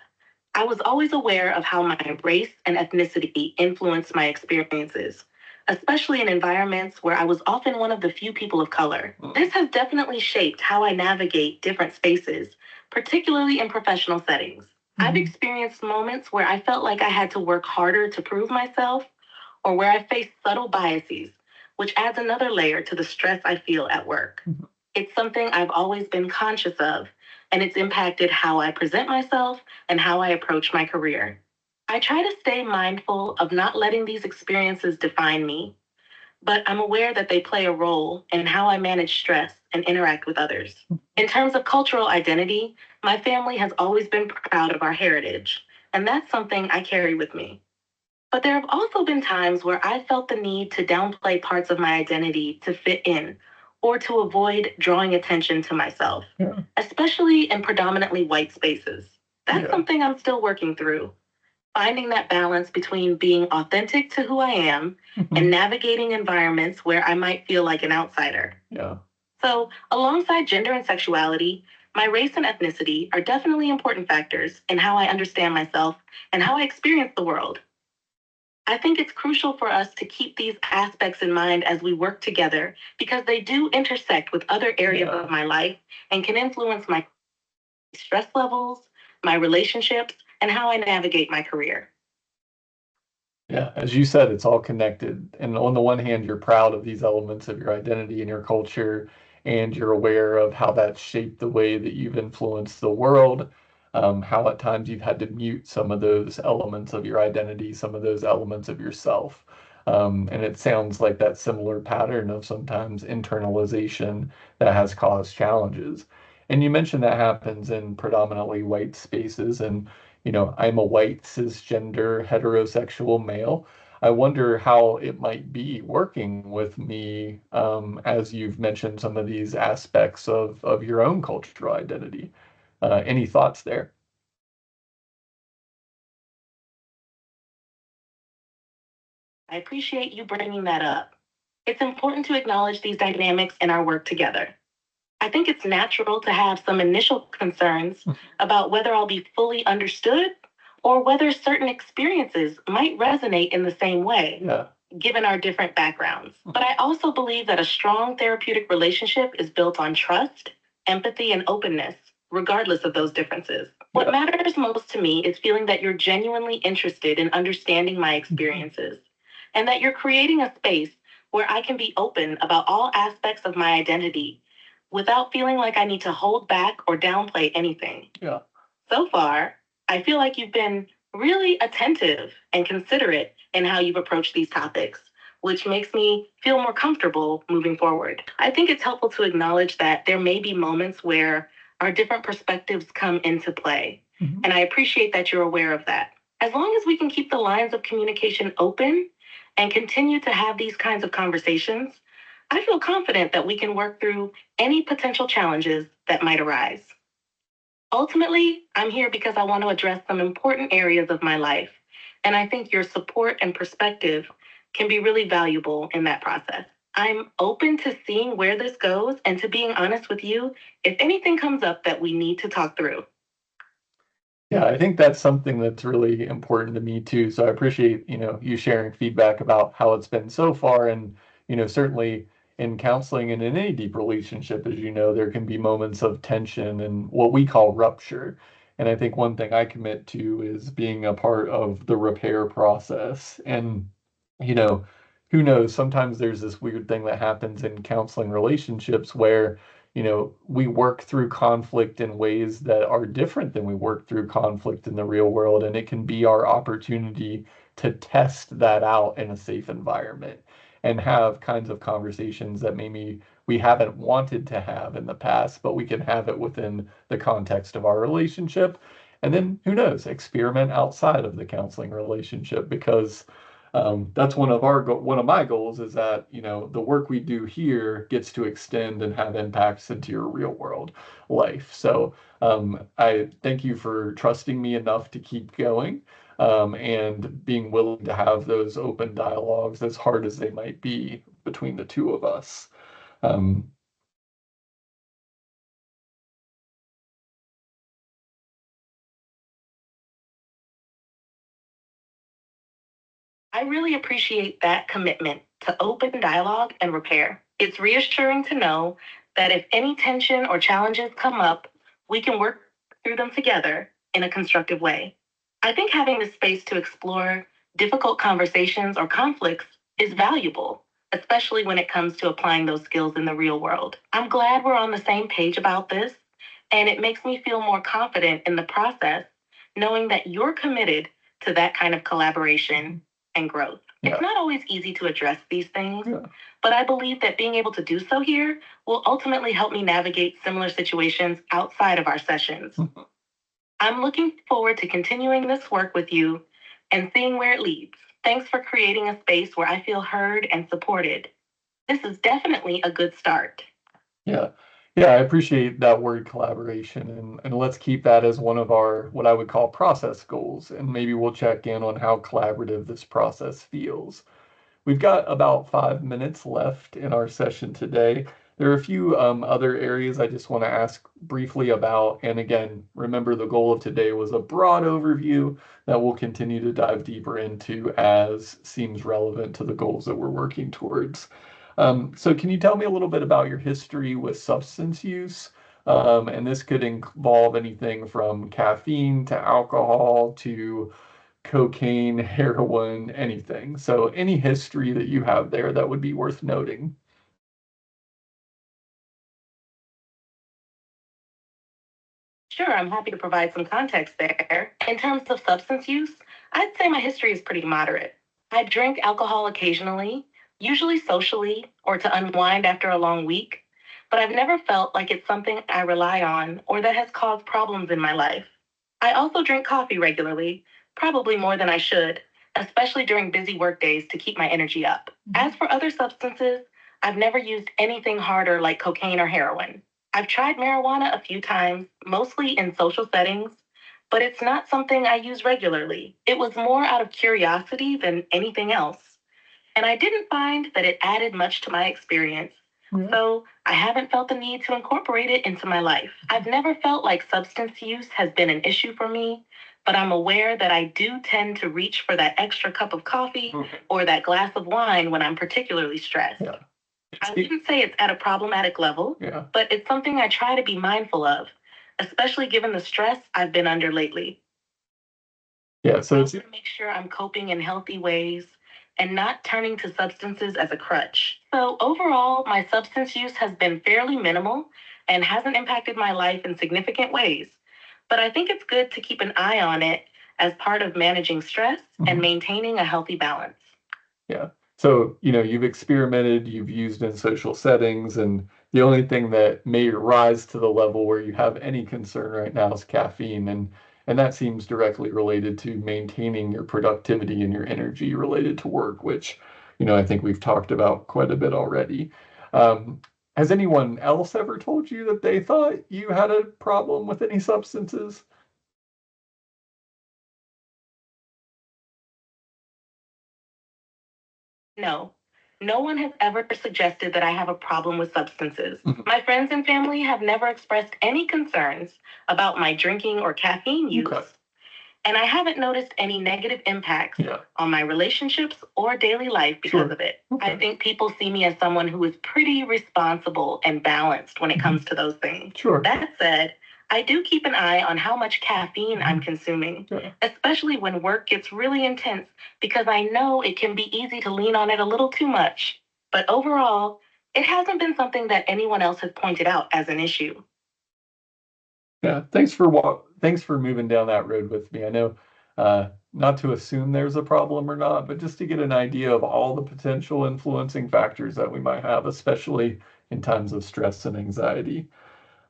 I was always aware of how my race and ethnicity influenced my experiences, especially in environments where I was often one of the few people of color. This has definitely shaped how I navigate different spaces, particularly in professional settings. I've experienced moments where I felt like I had to work harder to prove myself, or where I faced subtle biases, which adds another layer to the stress I feel at work. It's something I've always been conscious of, and it's impacted how I present myself and how I approach my career. I try to stay mindful of not letting these experiences define me, but I'm aware that they play a role in how I manage stress and interact with others. In terms of cultural identity, my family has always been proud of our heritage, and that's something I carry with me. But there have also been times where I felt the need to downplay parts of my identity to fit in or to avoid drawing attention to myself, Yeah. especially in predominantly white spaces. That's Yeah. something I'm still working through, finding that balance between being authentic to who I am and navigating environments where I might feel like an outsider. Yeah. So, alongside gender and sexuality, my race and ethnicity are definitely important factors in how I understand myself and how I experience the world. I think it's crucial for us to keep these aspects in mind as we work together because they do intersect with other areas Yeah. of my life and can influence my stress levels, my relationships, and how I navigate my career. Yeah, as you said, it's all connected. And on the one hand, you're proud of these elements of your identity and your culture, and you're aware of how that's shaped the way that you've influenced the world, how at times you've had to mute some of those elements of your identity, some of those elements of yourself. And it sounds like that similar pattern of sometimes internalization that has caused challenges. And you mentioned that happens in predominantly white spaces, and I'm a white cisgender heterosexual male. I wonder how it might be working with me as you've mentioned some of these aspects of your own cultural identity. Any thoughts there? I appreciate you bringing that up. It's important to acknowledge these dynamics in our work together. I think it's natural to have some initial concerns about whether I'll be fully understood or whether certain experiences might resonate in the same way, given our different backgrounds. But I also believe that a strong therapeutic relationship is built on trust, empathy, and openness, regardless of those differences. What matters most to me is feeling that you're genuinely interested in understanding my experiences and that you're creating a space where I can be open about all aspects of my identity without feeling like I need to hold back or downplay anything. So far, I feel like you've been really attentive and considerate in how you've approached these topics, which makes me feel more comfortable moving forward. I think it's helpful to acknowledge that there may be moments where our different perspectives come into play, and I appreciate that you're aware of that. As long as we can keep the lines of communication open and continue to have these kinds of conversations, I feel confident that we can work through any potential challenges that might arise. Ultimately, I'm here because I want to address some important areas of my life, and I think your support and perspective can be really valuable in that process. I'm open to seeing where this goes and to being honest with you if anything comes up that we need to talk through. Yeah, I think that's something that's really important to me too. So I appreciate, you sharing feedback about how it's been so far. And, certainly in counseling and in any deep relationship, as you know, there can be moments of tension and what we call rupture. And I think one thing I commit to is being a part of the repair process. And, you know, who knows, sometimes there's this weird thing that happens in counseling relationships where we work through conflict in ways that are different than we work through conflict in the real world. And it can be our opportunity to test that out in a safe environment and have kinds of conversations that maybe we haven't wanted to have in the past, but we can have it within the context of our relationship. And then who knows, experiment outside of the counseling relationship because that's one of my goals is that the work we do here gets to extend and have impacts into your real world life. So I thank you for trusting me enough to keep going and being willing to have those open dialogues, as hard as they might be between the two of us. Um, I really appreciate that commitment to open dialogue and repair. It's reassuring to know that if any tension or challenges come up, we can work through them together in a constructive way. I think having the space to explore difficult conversations or conflicts is valuable, especially when it comes to applying those skills in the real world. I'm glad we're on the same page about this, and it makes me feel more confident in the process, knowing that you're committed to that kind of collaboration and growth. It's not always easy to address these things, but I believe that being able to do so here will ultimately help me navigate similar situations outside of our sessions. I'm looking forward to continuing this work with you and seeing where it leads. Thanks for creating a space where I feel heard and supported. This is definitely a good start. Yeah. Yeah, I appreciate that word collaboration and let's keep that as one of our what I would call process goals. And maybe we'll check in on how collaborative this process feels. We've got about 5 minutes left in our session today. There are a few other areas I just want to ask briefly about. And again, remember the goal of today was a broad overview that we'll continue to dive deeper into as seems relevant to the goals that we're working towards. So can you tell me a little bit about your history with substance use? And this could involve anything from caffeine to alcohol to cocaine, heroin, anything. So any history that you have there that would be worth noting. Sure, I'm happy to provide some context there. In terms of substance use, I'd say my history is pretty moderate. I drink alcohol occasionally, usually socially or to unwind after a long week, but I've never felt like it's something I rely on or that has caused problems in my life. I also drink coffee regularly, probably more than I should, especially during busy work days to keep my energy up. As for other substances, I've never used anything harder like cocaine or heroin. I've tried marijuana a few times, mostly in social settings, but it's not something I use regularly. It was more out of curiosity than anything else. And I didn't find that it added much to my experience. Yeah. So I haven't felt the need to incorporate it into my life. I've never felt like substance use has been an issue for me, but I'm aware that I do tend to reach for that extra cup of coffee or that glass of wine when I'm particularly stressed. Yeah. I wouldn't say it's at a problematic level, Yeah. but it's something I try to be mindful of, especially given the stress I've been under lately. Yeah. So I it's want to make sure I'm coping in healthy ways and not turning to substances as a crutch. So, overall, my substance use has been fairly minimal and hasn't impacted my life in significant ways. But I think it's good to keep an eye on it as part of managing stress and maintaining a healthy balance. Yeah. So, you've experimented, you've used in social settings, and the only thing that may rise to the level where you have any concern right now is caffeine. And that seems directly related to maintaining your productivity and your energy related to work, which, I think we've talked about quite a bit already. Um, has anyone else ever told you that they thought you had a problem with any substances? No, no one has ever suggested that I have a problem with substances. Mhm. My friends and family have never expressed any concerns about my drinking or caffeine use. Okay. And I haven't noticed any negative impacts Yeah. on my relationships or daily life because Sure. of it. Okay. I think people see me as someone who is pretty responsible and balanced when it comes to those things. Sure. That said, I do keep an eye on how much caffeine I'm consuming, Yeah. especially when work gets really intense, because I know it can be easy to lean on it a little too much. But overall, it hasn't been something that anyone else has pointed out as an issue. Yeah, thanks for moving down that road with me. I know not to assume there's a problem or not, but just to get an idea of all the potential influencing factors that we might have, especially in times of stress and anxiety.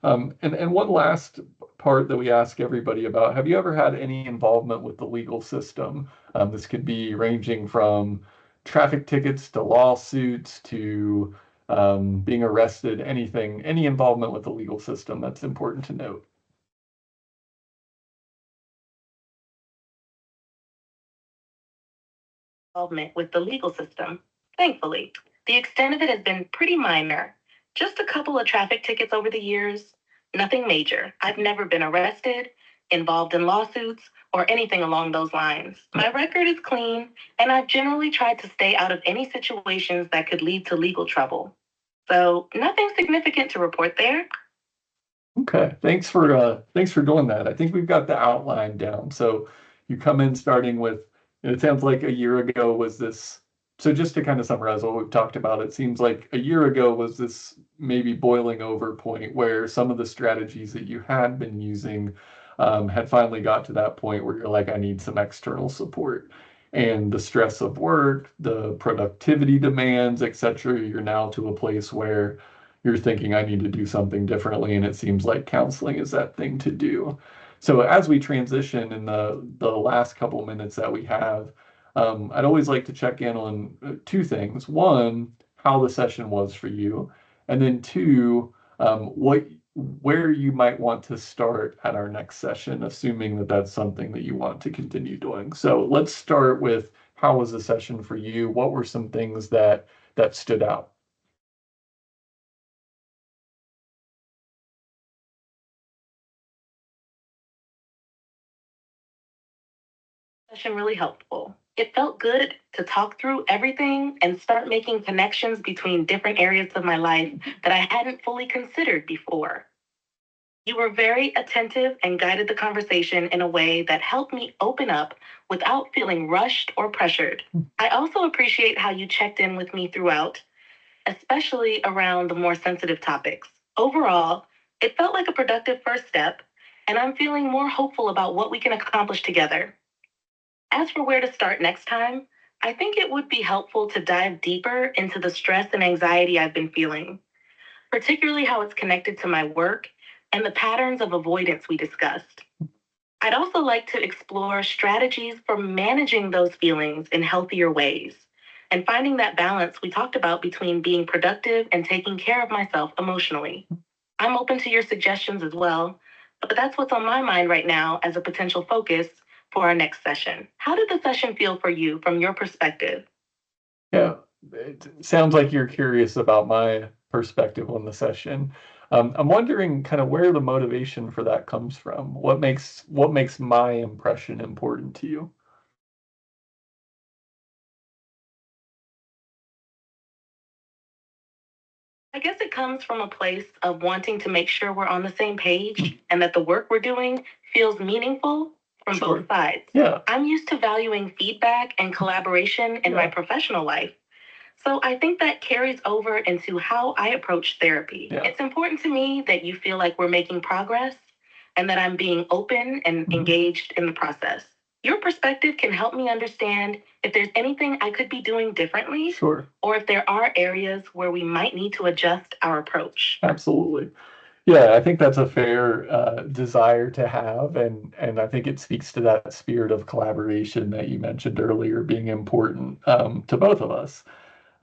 And one last part that we ask everybody about, have you ever had any involvement with the legal system? This could be ranging from traffic tickets to lawsuits to being arrested, anything, any involvement with the legal system that's important to note. Involvement with the legal system. Thankfully, the extent of it has been pretty minor. Just a couple of traffic tickets over the years, nothing major. I've never been arrested, involved in lawsuits, or anything along those lines. My record is clean, and I've generally tried to stay out of any situations that could lead to legal trouble. So, nothing significant to report there. Okay, thanks for doing that. I think we've got the outline down. So you come in starting with, and it sounds like a year ago was this. So just to kind of summarize what we've talked about, it seems like a year ago was this maybe boiling over point where some of the strategies that you had been using had finally got to that point where you're like, I need some external support. And the stress of work, the productivity demands, etc., you're now to a place where you're thinking I need to do something differently, and it seems like counseling is that thing to do. So as we transition in the last couple minutes that we have, I'd always like to check in on two things. One, how the session was for you, and then two, what where you might want to start at our next session, assuming that that's something that you want to continue doing. So let's start with how was the session for you? What were some things that stood out? Session really helpful. It felt good to talk through everything and start making connections between different areas of my life that I hadn't fully considered before. You were very attentive and guided the conversation in a way that helped me open up without feeling rushed or pressured. I also appreciate how you checked in with me throughout, especially around the more sensitive topics. Overall, it felt like a productive first step, and I'm feeling more hopeful about what we can accomplish together. As for where to start next time, I think it would be helpful to dive deeper into the stress and anxiety I've been feeling, particularly how it's connected to my work and the patterns of avoidance we discussed. I'd also like to explore strategies for managing those feelings in healthier ways and finding that balance we talked about between being productive and taking care of myself emotionally. I'm open to your suggestions as well, but that's what's on my mind right now as a potential focus for our next session. How did the session feel for you from your perspective? Yeah, it sounds like you're curious about perspective on the session. I'm wondering kind of where the motivation for that comes from. What makes my impression important to you? I guess it comes from a place of wanting to make sure we're on the same page and that the work we're doing feels meaningful from Sure. both sides. Yeah. I'm used to valuing feedback and collaboration in my Yeah. professional life. So I think that carries over into how I approach therapy. Yeah. It's important to me that you feel like we're making progress and that I'm being open and engaged in the process. Your perspective can help me understand if there's anything I could be doing differently. Sure. Or if there are areas where we might need to adjust our approach. Absolutely. Yeah, I think that's a fair desire to have, and I think it speaks to that spirit of collaboration that you mentioned earlier being important to both of us.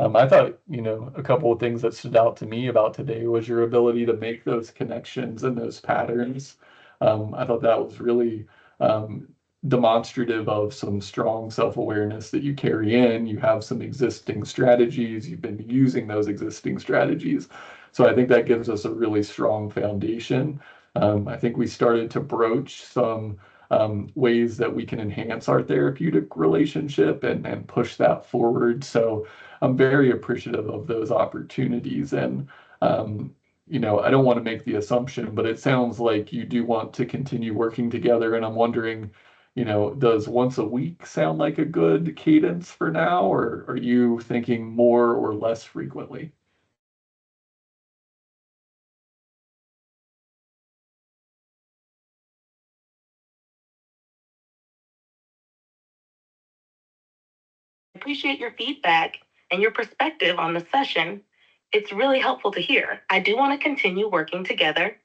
I thought, a couple of things that stood out to me about today was your ability to make those connections and those patterns. I thought that was really um, demonstrative of some strong self-awareness that you carry in. You have some existing strategies, you've been using those existing strategies. So I think that gives us a really strong foundation. I think we started to broach some ways that we can enhance our therapeutic relationship and push that forward. So I'm very appreciative of those opportunities. And, I don't want to make the assumption, but it sounds like you do want to continue working together. And I'm wondering, does once a week sound like a good cadence for now, or are you thinking more or less frequently? Appreciate your feedback and your perspective on the session. It's really helpful to hear. I do want to continue working together,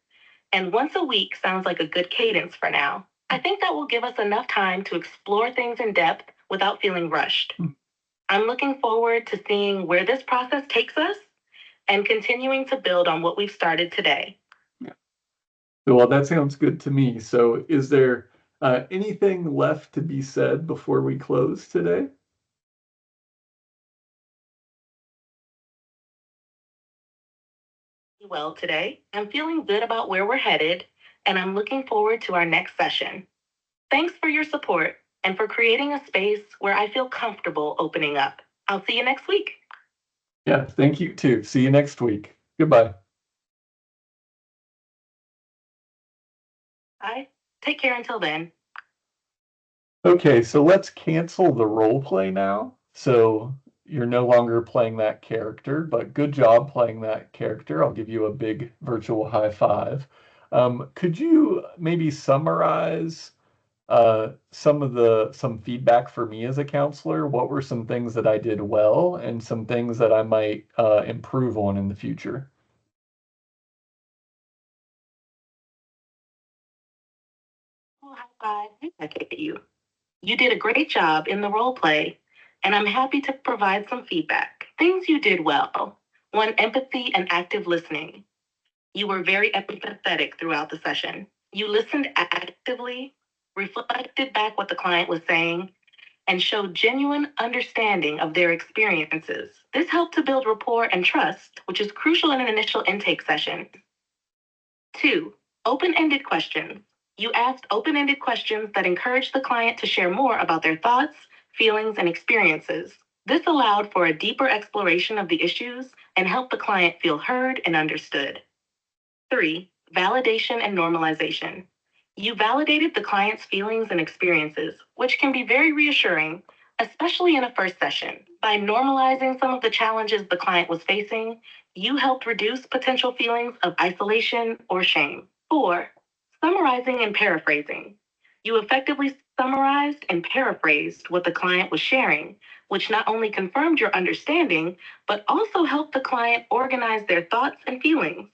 and once a week sounds like a good cadence for now. I think that will give us enough time to explore things in depth without feeling rushed. I'm looking forward to seeing where this process takes us and continuing to build on what we've started today. Well, that sounds good to me. So, is there anything left to be said before we close today? Well, today, I'm feeling good about where we're headed, and I'm looking forward to our next session. Thanks for your support and for creating a space where I feel comfortable opening up. I'll see you next week. Yeah, thank you too. See you next week. Goodbye. Bye. Take care until then. Okay, so let's cancel the role play now. So you're no longer playing that character, but good job playing that character. I'll give you a big virtual high five. Could you maybe summarize some feedback for me as a counselor? What were some things that I did well and some things that I might improve on in the future? Well, high five. I get you. You did a great job in the role play, and I'm happy to provide some feedback. Things you did well. One, empathy and active listening. You were very empathetic throughout the session. You listened actively, reflected back what the client was saying, and showed genuine understanding of their experiences. This helped to build rapport and trust, which is crucial in an initial intake session. Two, open ended questions. You asked open ended questions that encouraged the client to share more about their thoughts, feelings, and experiences. This allowed for a deeper exploration of the issues and helped the client feel heard and understood. Three, validation and normalization. You validated the client's feelings and experiences, which can be very reassuring, especially in a first session. By normalizing some of the challenges the client was facing, you helped reduce potential feelings of isolation or shame. Four, summarizing and paraphrasing. You effectively summarized and paraphrased what the client was sharing, which not only confirmed your understanding, but also helped the client organize their thoughts and feelings.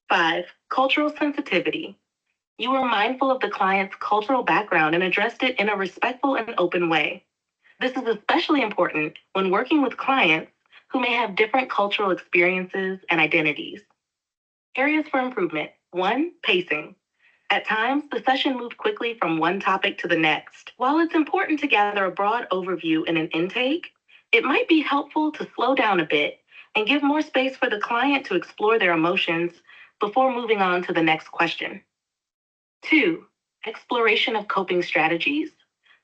Five, cultural sensitivity. You were mindful of the client's cultural background and addressed it in a respectful and open way. This is especially important when working with clients who may have different cultural experiences and identities. Areas for improvement. One, pacing. At times, the session moved quickly from one topic to the next. While it's important to gather a broad overview in an intake, it might be helpful to slow down a bit and give more space for the client to explore their emotions before moving on to the next question. 2. Exploration of coping strategies.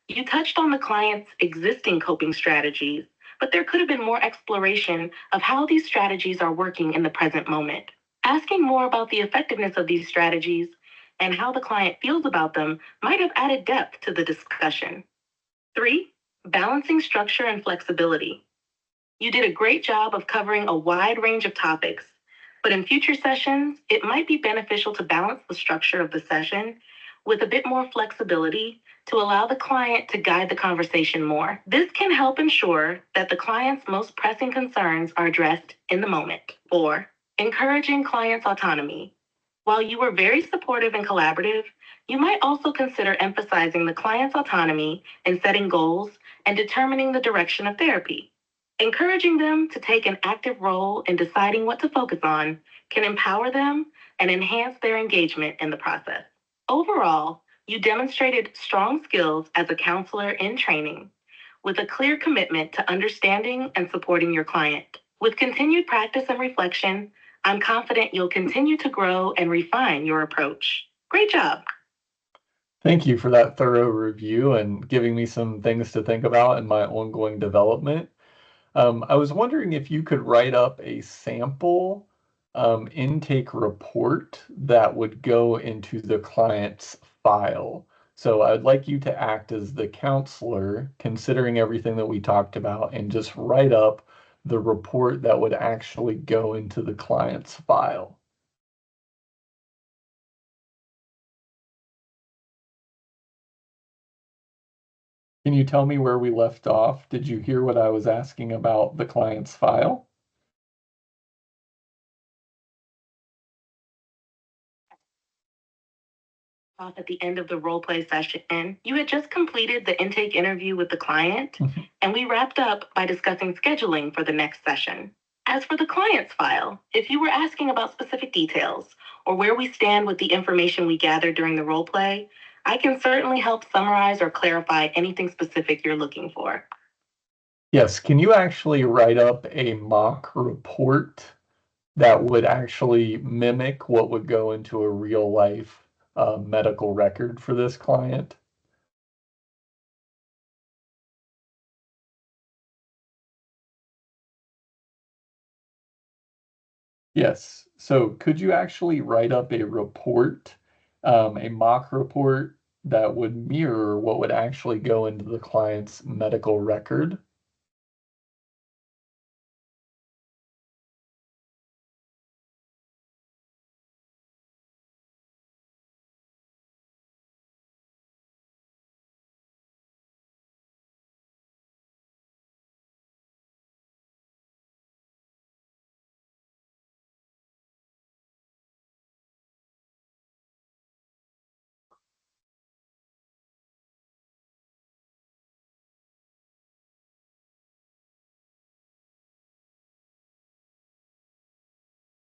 You touched on the client's existing coping strategies, but there could have been more exploration of how these strategies are working in the present moment. Asking more about the effectiveness of these strategies and how the client feels about them might have added depth to the discussion. 3. Balancing structure and flexibility. You did a great job of covering a wide range of topics, but in future sessions, it might be beneficial to balance the structure of the session with a bit more flexibility to allow the client to guide the conversation more. This can help ensure that the client's most pressing concerns are addressed in the moment. 4. Encouraging clients' autonomy. While you were very supportive and collaborative, you might also consider emphasizing the client's autonomy in setting goals and determining the direction of therapy. Encouraging them to take an active role in deciding what to focus on can empower them and enhance their engagement in the process. Overall, you demonstrated strong skills as a counselor in training with a clear commitment to understanding and supporting your client. With continued practice and reflection, I'm confident you'll continue to grow and refine your approach. Great job. Thank you for that thorough review and giving me some things to think about in my ongoing development. I was wondering if you could write up a sample intake report that would go into the client's file. So I'd like you to act as the counselor, considering everything that we talked about, and just write up the report that would actually go into the client's file. Can you tell me where we left off? Did you hear what I was asking about the client's file? Off at the end of the role play session, you had just completed the intake interview with the client, and we wrapped up by discussing scheduling for the next session. As for the client's file, if you were asking about specific details or where we stand with the information we gathered during the role play, I can certainly help summarize or clarify anything specific you're looking for. Yes, can you actually write up a mock report that would actually mimic what would go into a real life medical record for this client? Yes. So could you actually write up a report, a mock report that would mirror what would actually go into the client's medical record?